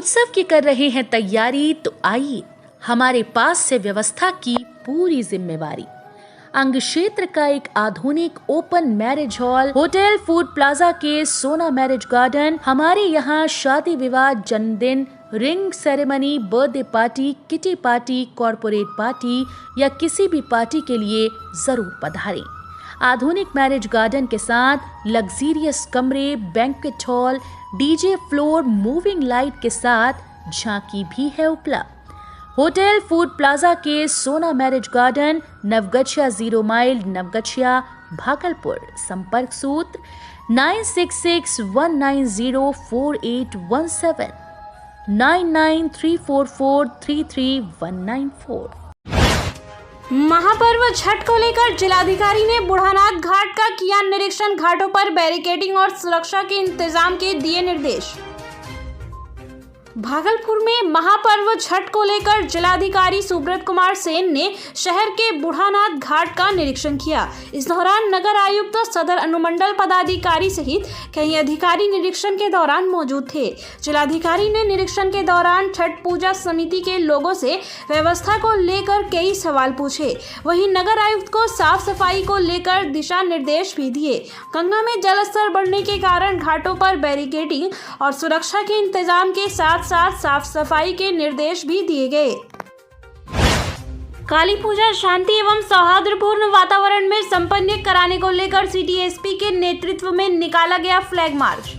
उत्सव की कर रहे हैं तैयारी, तो आइए हमारे पास से व्यवस्था की पूरी जिम्मेवारी। अंग क्षेत्र का एक आधुनिक open marriage hall hotel food plaza के सोना मैरिज गार्डन हमारे यहाँ शादी विवाह, जन्मदिन, ring ceremony, birthday party, kitty party, corporate party या किसी भी पार्टी के लिए जरूर पधारें। आधुनिक मैरिज गार्डन के साथ लग्जीरियस कमरे, banquet hall, DJ floor, moving light के साथ झांकी भी है उपलब्ध। होटल फूड प्लाजा के Sona marriage garden, Navgachhia 0 mile, Navgachhia, Bhagalpur. संपर्क सूत्र 9661904817 9934433194। महापर्व छठ को लेकर जिलाधिकारी ने बुढ़ानाथ घाट का किया निरीक्षण। घाटों पर बैरिकेडिंग और सुरक्षा के इंतजाम के दिए निर्देश। भागलपुर में महापर्व छठ को लेकर जिलाधिकारी सुब्रत कुमार सेन ने शहर के बुढ़ानाथ घाट का निरीक्षण किया। इस दौरान नगर आयुक्त, सदर अनुमंडल पदाधिकारी सहित कई अधिकारी निरीक्षण के दौरान मौजूद थे। जिलाधिकारी ने निरीक्षण के दौरान छठ पूजा समिति के लोगों से व्यवस्था को लेकर कई सवाल पूछे। वहीं नगर आयुक्त को साफ सफाई को लेकर दिशा निर्देश भी दिए। गंगा में जलस्तर बढ़ने के कारण घाटों पर बैरिकेडिंग और सुरक्षा के इंतजाम के साथ साफ सफाई के निर्देश भी दिए गए। काली पूजा शांति एवं सौहार्दपूर्ण वातावरण में संपन्न कराने को लेकर सिटी एसपी के नेतृत्व में निकाला गया फ्लैग मार्च।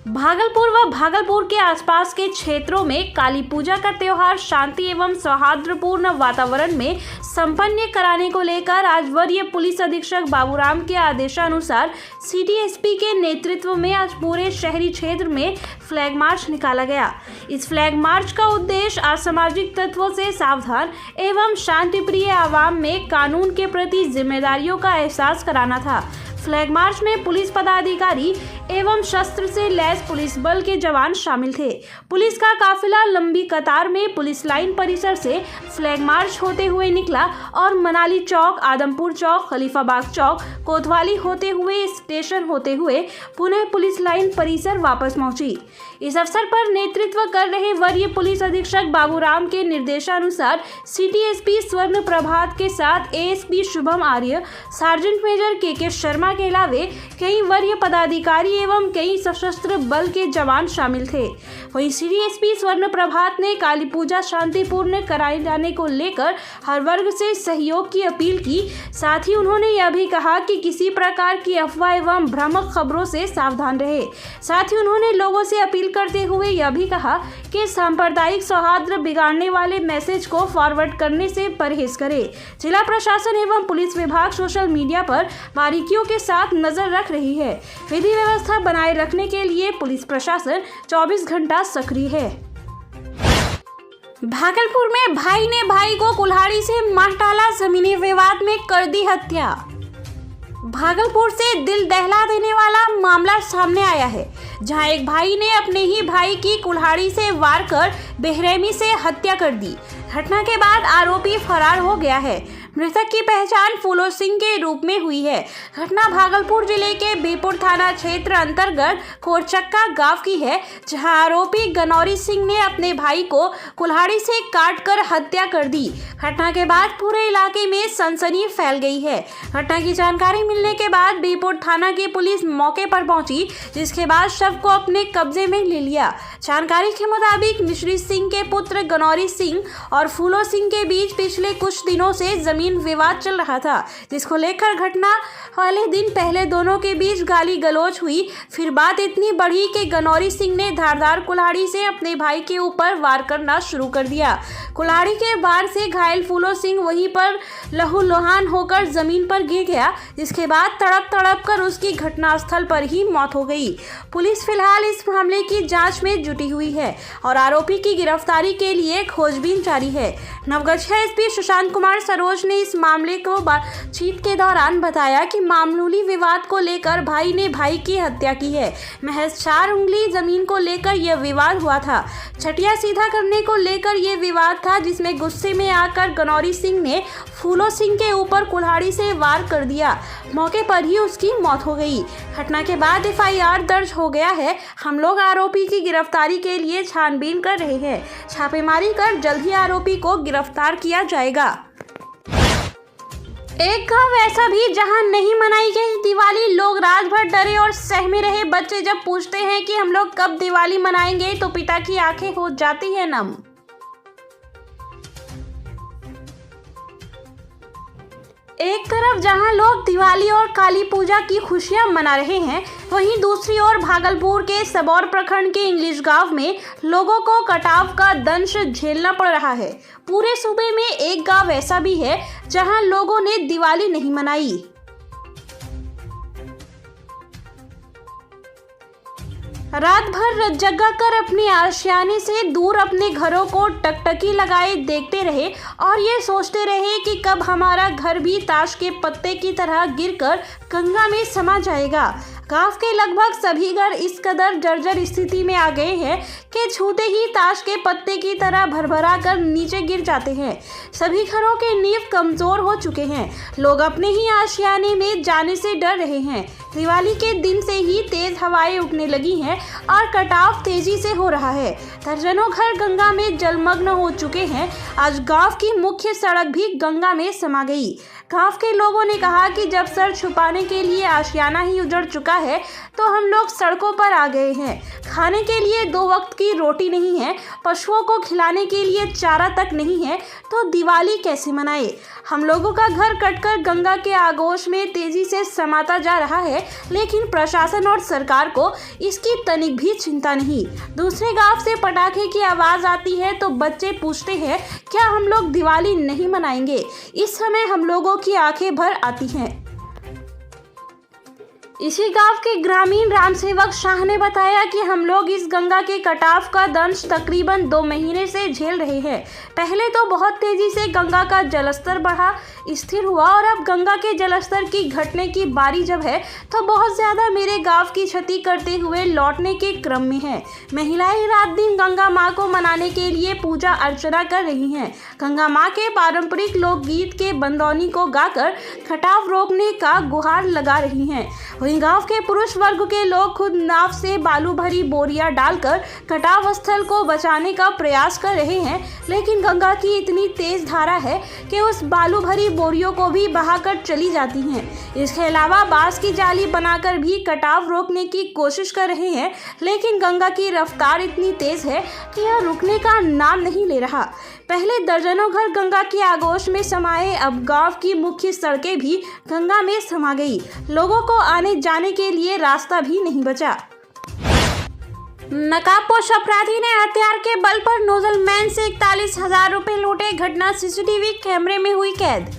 भागलपुर व भागलपुर के आसपास के क्षेत्रों में काली पूजा का त्योहार शांति एवं सौहार्दपूर्ण वातावरण में संपन्न कराने को लेकर आज वरीय पुलिस अधीक्षक बाबूराम के आदेशानुसार सिटी एसपी के नेतृत्व में आज पूरे शहरी क्षेत्र में फ्लैग मार्च निकाला गया। इस फ्लैग मार्च का उद्देश्य असामाजिक तत्वों से सावधान एवं शांतिप्रिय आवाम में कानून के प्रति जिम्मेदारियों का एहसास कराना था। फ्लैग मार्च में पुलिस पदाधिकारी एवं शस्त्र से लैस पुलिस बल के जवान शामिल थे। पुलिस का काफिला लंबी कतार में पुलिस लाइन परिसर से फ्लैग मार्च होते हुए निकला और मनाली चौक, आदमपुर चौक, खलीफाबाग चौक, कोतवाली होते हुए स्टेशन होते हुए पुनः पुलिस लाइन परिसर वापस पहुंची। इस अवसर पर नेतृत्व कर रहे वरीय पुलिस अधीक्षक बाबूराम के निर्देशानुसार सिटी एसपी स्वर्ण प्रभात के साथ एएसपी शुभम आर्य, सार्जेंट मेजर के शर्मा के अलावे कई वरीय पदाधिकारी एवं कई सशस्त्र बल के जवान शामिल थे। वहीं सिटी एसपी स्वर्ण प्रभात ने काली पूजा शांतिपूर्ण कराए जाने को लेकर हर वर्ग से सहयोग की अपील की। साथ ही उन्होंने यह भी कहा कि किसी प्रकार की अफवाह एवं भ्रामक खबरों से सावधान रहे। साथ ही उन्होंने लोगों से अपील करते हुए यह भी कहा कि सांप्रदायिक सौहार्द बिगाड़ने वाले मैसेज को फॉरवर्ड करने से परहेज करें। जिला प्रशासन एवं पुलिस विभाग सोशल मीडिया पर बारीकियों के साथ नजर रख रही है। विधि व्यवस्था बनाए रखने के लिए पुलिस प्रशासन 24 घंटा सक्रिय है। भागलपुर में भाई ने भाई को कुल्हाड़ी से मार डाला, जमीनी विवाद में कर दी हत्या। भागलपुर से दिल दहला देने वाला मामला सामने आया है, जहां एक भाई ने अपने ही भाई की कुल्हाड़ी से वार कर बेरहमी से हत्या कर दी। घटना के बाद आरोपी फरार हो गया है। मृतक की पहचान फूलो सिंह के रूप में हुई है। घटना भागलपुर जिले के बीपुर थाना क्षेत्र अंतर्गत खोरचक्का गांव की है, जहां आरोपी गनौरी सिंह ने अपने भाई को कुल्हाड़ी से काटकर हत्या कर दी। घटना के बाद पूरे इलाके में सनसनी फैल गई है। घटना की जानकारी मिलने के बाद बीपुर थाना की पुलिस मौके पर पहुंची, जिसके बाद शव को अपने कब्जे में ले लिया। जानकारी के मुताबिक मिश्री सिंह के पुत्र गनौरी सिंह और फूलो सिंह के बीच पिछले कुछ दिनों से जमीन विवाद चल रहा था, जिसको लेकर घटना वाले दिन पहले दोनों के बीच गाली गलौज हुई। फिर बात इतनी बढ़ी कि गनौरी सिंह ने धारदार कुल्हाड़ी से अपने भाई के ऊपर वार करना शुरू कर दिया। कुल्हाड़ी के वार से घायल फूलो सिंह वहीं पर लहूलुहान होकर जमीन पर गिर गया, जिसके बाद तड़प कर उसकी घटनास्थल पर ही मौत हो गई। पुलिस फिलहाल इस मामले की जांच में जुटी हुई है और आरोपी की गिरफ्तारी के लिए खोजबीन जारी है। नवगछिया एसपी सुशांत कुमार सरोज ने इस मामले को बातचीत के दौरान बताया कि मामूली विवाद को लेकर भाई ने भाई की हत्या की है। महज 4 उंगली जमीन को लेकर यह विवाद हुआ था। छटिया सीधा करने को लेकर यह विवाद था। था, जिसमें गुस्से में आकर गनौरी सिंह ने फूलो सिंह के ऊपर कुल्हाड़ी से वार कर दिया। मौके पर ही उसकी मौत हो गई। घटना के बाद FIR दर्ज हो गया है। हम लोग आरोपी की गिरफ्तारी के लिए छानबीन कर रहे हैं। छापेमारी कर जल्द ही आरोपी को गिरफ्तार किया जाएगा। एक गांव ऐसा भी जहां नहीं मनाई गई दिवाली। लोग रात भर डरे और सहमे रहे। बच्चे जब पूछते हैं कि हम लोग कब दिवाली मनाएंगे तो पिता की आंखें हो जाती है नम। एक तरफ जहां लोग दिवाली और काली पूजा की खुशियां मना रहे हैं, वहीं दूसरी ओर भागलपुर के सबौर प्रखंड के इंग्लिश गांव में लोगों को कटाव का दंश झेलना पड़ रहा है। पूरे सूबे में एक गांव ऐसा भी है जहां लोगों ने दिवाली नहीं मनाई। रात भर जगकर अपने आशियाने से दूर अपने घरों को टकटकी लगाए देखते रहे और ये सोचते रहे कि कब हमारा घर भी ताश के पत्ते की तरह गिरकर गंगा में समा जाएगा। गांव के लगभग सभी घर इस कदर जर्जर स्थिति में आ गए हैं कि छूते ही ताश के पत्ते की तरह भरभरा कर नीचे गिर जाते हैं। सभी घरों के नींव कमजोर हो चुके हैं। लोग अपने ही आशियाने में जाने से डर रहे हैं। दिवाली के दिन से ही तेज हवाएं उठने लगी हैं और कटाव तेजी से हो रहा है। दर्जनों घर गंगा में जलमग्न हो चुके हैं। आज गांव की मुख्य सड़क भी गंगा में समा गई। गांव के लोगों ने कहा कि जब सर छुपाने के लिए आशियाना ही उजड़ चुका है तो हम लोग सड़कों पर आ गए हैं। खाने के लिए 2 वक्त की रोटी नहीं है, पशुओं को खिलाने के लिए चारा तक नहीं है, तो दिवाली कैसे मनाए। हम लोगों का घर कटकर गंगा के आगोश में तेजी से समाता जा रहा है, लेकिन प्रशासन और सरकार को इसकी तनिक भी चिंता नहीं। दूसरे गांव से पटाखे की आवाज आती है तो बच्चे पूछते हैं क्या हम लोग दिवाली नहीं मनाएंगे। इस समय हम लोगों की आंखें भर आती हैं। इसी गांव के ग्रामीण रामसेवक शाह ने बताया कि हम लोग इस गंगा के कटाव का दंश तकरीबन 2 महीने से झेल रहे हैं। पहले तो बहुत तेजी से गंगा का जलस्तर बढ़ा, स्थिर हुआ और अब गंगा के जलस्तर की घटने की बारी जब है तो बहुत ज्यादा मेरे गांव की क्षति करते हुए लौटने के क्रम में है। महिलाएं रात दिन गंगा माँ को मनाने के लिए पूजा अर्चना कर रही हैं। गंगा माँ के पारंपरिक लोकगीत के बंदौनी को गाकर कटाव रोकने का गुहार लगा रही हैं। गांव के पुरुष वर्ग के लोग खुद नाव से बालू भरी बोरियां डालकर कटाव स्थल को बचाने का प्रयास कर रहे हैं, लेकिन गंगा की इतनी तेज धारा है कि उस बालू भरी बोरियों को भी बहाकर चली जाती हैं। इसके अलावा बांस की जाली बनाकर भी कटाव रोकने की कोशिश कर रहे हैं, लेकिन गंगा की रफ्तार इतनी तेज है कि यह रुकने का नाम नहीं ले रहा। पहले दर्जनों घर गंगा के आगोश में समाये, अब गांव की मुख्य सड़कें भी गंगा में समा गई। लोगों को आने जाने के लिए रास्ता भी नहीं बचा। नकाबपोश अपराधी ने हथियार के बल पर नोजलमैन से 41,000 रुपए लूटे। घटना CCTV कैमरे में हुई कैद।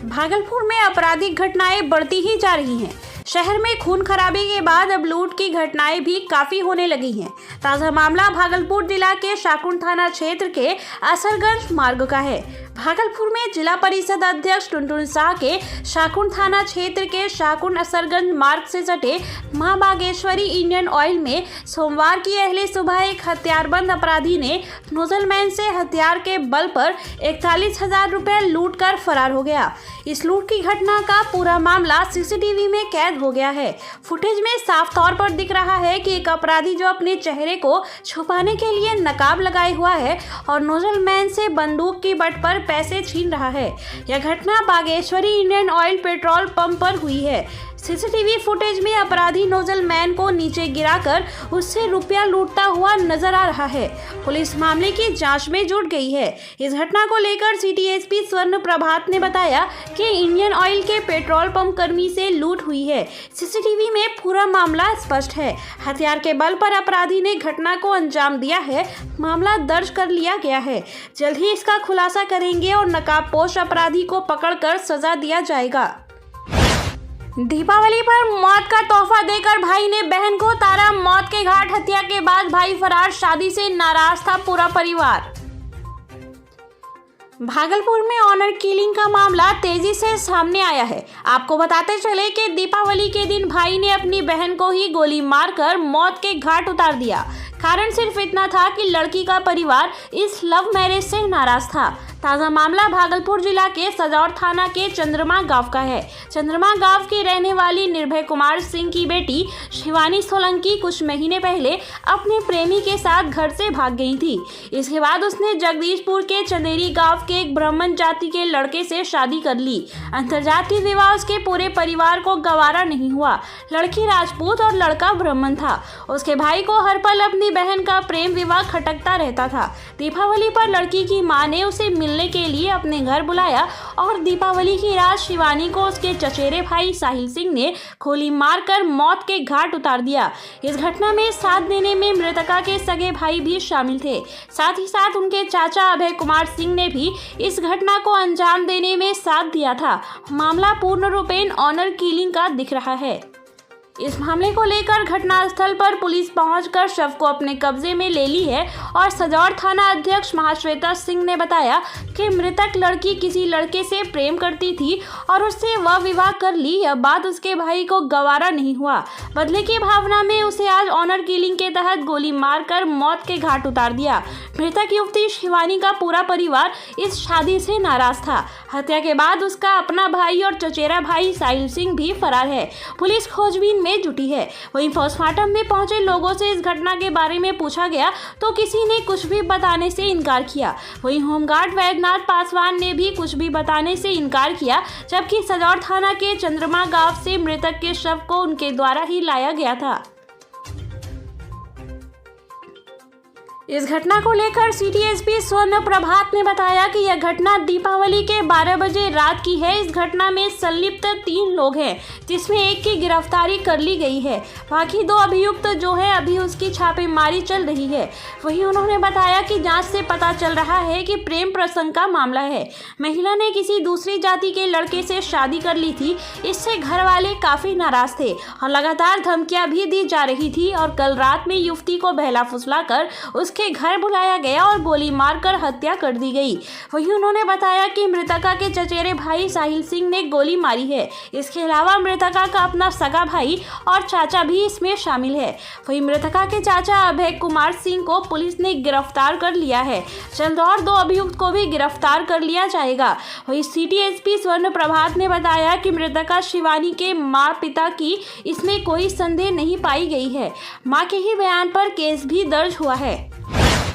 भागलपुर में आपराधिक घटनाएं बढ़ती ही जा रही हैं। शहर में खून खराबे के बाद अब लूट की घटनाएं भी काफी होने लगी हैं। ताजा मामला भागलपुर जिला के शाकुन थाना क्षेत्र के असरगंज मार्ग का है। भागलपुर में जिला परिषद अध्यक्ष टुनटुन शाह के शाकुन थाना क्षेत्र के शाकुन असरगंज मार्ग से सटे मां बागेश्वरी इंडियन ऑयल में सोमवार की अहले सुबह एक हथियारबंद अपराधी ने नोजलमैन से हथियार के बल पर 41,000 रुपए लूट कर फरार हो गया। इस लूट की घटना का पूरा मामला CCTV में कैद हो गया है। फुटेज में साफ तौर पर दिख रहा है कि एक अपराधी जो अपने चेहरे को छुपाने के लिए नकाब लगाए हुआ है और नोजलमैन से बंदूक की बट पर पैसे छीन रहा है। यह घटना Bageshwari Indian oil petrol pump पर हुई है। CCTV फुटेज में अपराधी नोजलमैन को नीचे गिराकर उससे रुपया लूटता हुआ नजर आ रहा है। पुलिस मामले की जांच में जुट गई है। इस घटना को लेकर सिटी एसपी स्वर्ण प्रभात ने बताया कि इंडियन ऑयल के पेट्रोल पंप कर्मी से लूट हुई है। CCTV में पूरा मामला स्पष्ट है। हथियार के बल पर अपराधी ने घटना को अंजाम दिया है। मामला दर्ज कर लिया गया है। जल्द ही इसका खुलासा करेंगे और नकाबपोश अपराधी को पकड़कर सजा दिया जाएगा। दीपावली पर मौत का तोहफा देकर भाई ने बहन को उतारा मौत के घाट। हत्या के बाद भाई फरार, शादी से नाराज था पूरा परिवार। भागलपुर में ऑनर किलिंग का मामला तेजी से सामने आया है। आपको बताते चले कि दीपावली के दिन भाई ने अपनी बहन को ही गोली मारकर मौत के घाट उतार दिया। कारण सिर्फ इतना था कि लड़की का परिवार इस लव मैरिज से नाराज था। ताज़ा मामला भागलपुर जिला के सजौर थाना के चंद्रमा गांव का है। चंद्रमा गांव की रहने वाली निर्भय कुमार सिंह की बेटी शिवानी सोलंकी कुछ महीने पहले अपने प्रेमी के साथ घर से भाग गई थी। इसके बाद उसने जगदीशपुर के चंदेरी गांव के एक ब्राह्मण जाति के लड़के से शादी कर ली। अंतरजातीय विवाह उसके पूरे परिवार को गवारा नहीं हुआ। लड़की राजपूत और लड़का ब्राह्मण था। उसके भाई को हर पल अपनी बहन का प्रेम विवाह खटकता रहता था। दीपावली पर लड़की की मां ने उसे मिलने के लिए अपने घर बुलाया और दीपावली की रात शिवानी को उसके चचेरे भाई साहिल सिंह ने गोली मारकर मौत के घाट उतार दिया। इस घटना में साथ देने में मृतका के सगे भाई भी शामिल थे। साथ ही साथ उनके चाचा अभय कुमार सिंह ने भी इस घटना को अंजाम देने में साथ दिया था। मामला पूर्ण रूपेण ऑनर किलिंग का दिख रहा है। इस मामले को लेकर घटनास्थल पर पुलिस पहुंचकर शव को अपने कब्जे में ले ली है और सजौर थाना अध्यक्ष महाश्वेता सिंह ने बताया कि मृतक लड़की किसी लड़के से प्रेम करती थी और उससे वह विवाह कर ली। यह बात उसके भाई को गवारा नहीं हुआ। बदले की भावना में उसे आज ऑनर किलिंग के तहत गोली मारकर मौत के घाट उतार दिया। मृतक युवती शिवानी का पूरा परिवार इस शादी से नाराज था। हत्या के बाद उसका अपना भाई और चचेरा भाई साहिल सिंह भी फरार है। पुलिस खोजबीन में जुटी है। वहीं पोस्टमार्टम में पहुंचे लोगों से इस घटना के बारे में पूछा गया तो किसी ने कुछ भी बताने से इनकार किया। वहीं होमगार्ड वैद्यनाथ पासवान ने भी कुछ भी बताने से इनकार किया, जबकि सजौर थाना के चंद्रमा गांव से मृतक के शव को उनके द्वारा ही लाया गया था। इस घटना को लेकर सिटी एसपी स्वर्ण प्रभात ने बताया कि यह घटना दीपावली के 12 बजे रात की है। इस घटना में संलिप्त 3 लोग हैं, जिसमें एक की गिरफ्तारी कर ली गई है। बाकी 2 अभियुक्त जो है अभी उसकी छापेमारी चल रही है। वहीं उन्होंने बताया कि जांच से पता चल रहा है कि प्रेम प्रसंग का मामला है। महिला ने किसी दूसरी जाति के लड़के से शादी कर ली थी। इससे घर वाले काफी नाराज थे और लगातार धमकियां भी दी जा रही थी और कल रात में युवती को बहला फुसलाकर उसके घर बुलाया गया और गोली मारकर हत्या कर दी गई। वहीं उन्होंने बताया कि मृतका के चचेरे भाई साहिल सिंह ने गोली मारी है। इसके अलावा मृतका का अपना सगा भाई और चाचा भी इसमें शामिल है। वहीं मृतका के चाचा अभय कुमार सिंह को पुलिस ने गिरफ्तार कर लिया है। जल्द और 2 अभियुक्त को भी गिरफ्तार कर लिया जाएगा। वहीं सिटी एसपी स्वर्ण प्रभात ने बताया कि मृतका शिवानी के माँ पिता की इसमें कोई संदेह नहीं पाई गई है। मां के ही बयान पर केस भी दर्ज हुआ है।